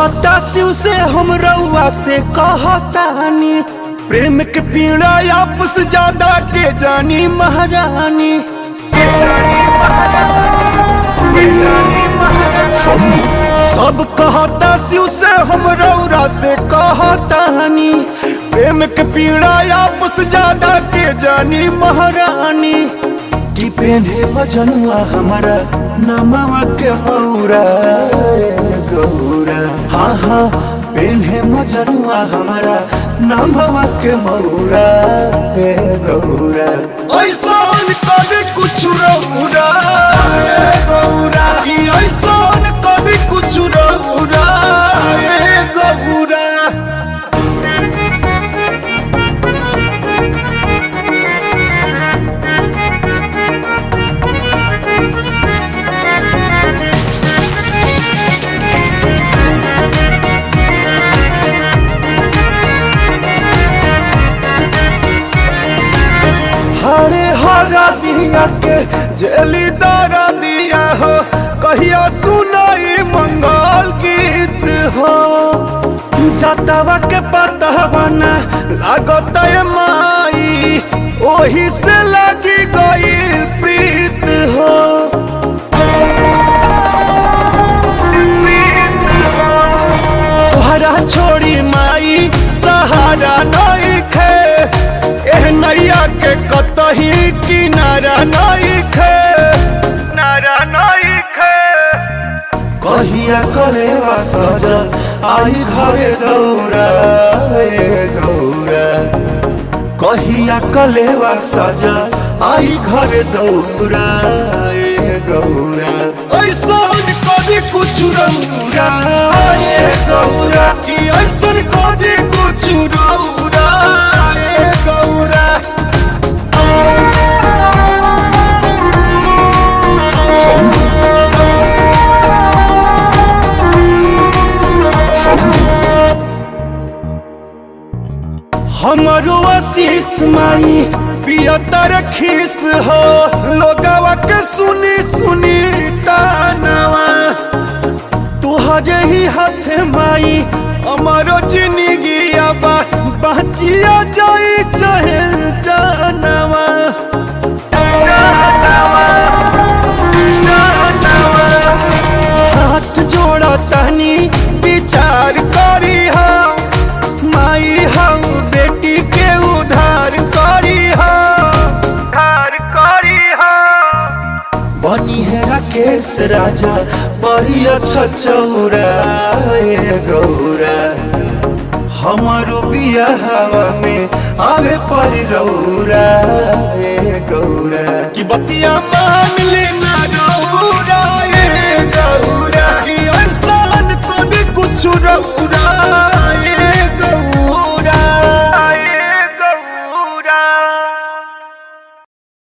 कहता शिव से हम रउआ से कहतानी, प्रेम के पीड़ा आपस ज्यादा के जानी महारानी। सब कहता शिव से हम रउआ से कहतानी, प्रेम के पीड़ा आपस ज्यादा के जानी महारानी। की पेन्हे मजनुआ हमारा नमवा के मौरा गौरा, हाँ हाँ पेन्हे मजनुआ हमारा नमवा के मौरा गौरा। ऐसा कभी कुछ रौरा गौरा, ऐसा कभी कुछ रौरा गौरा। हरे हरा दिया के जेली दारा दिया हो, कहिया सुनाई मंगल गीत हो। जतवा के पतवा न लागत माई, ओही से लगी गई प्रीत हो। तोहरा छोड़ी माई सहारा नहीं खे, एह नैया के कतही किनारा नहीं खे, नारा नहीं खे। कहिया कलेवा सजल आई घरे दौरा गौरा, कहिया कलेवा सजल आई घरे दौरा गौरा। ऐसा कभी कुछ रौरा गौरा, कि ऐसा कभी कुछ रौरा गौरा। हमारो आशीष माई पियतर खीस हो, लोगवा के सुनी सुनी तानवा। तुहरे ही हाथ माई हमारो जिंदगी आबा, बचिया जाई चाहे जानवा। हाथ जोड़ा तहनी विचार करी हा, माई हम बेटी के उधार करी हा, उधार करी हा। बनी है राकेश राजा बड़ी अच्छा चौरा गौरा, हमारो बियाहवा में आवे परी रौरा गौरा। कि बतिया मान ली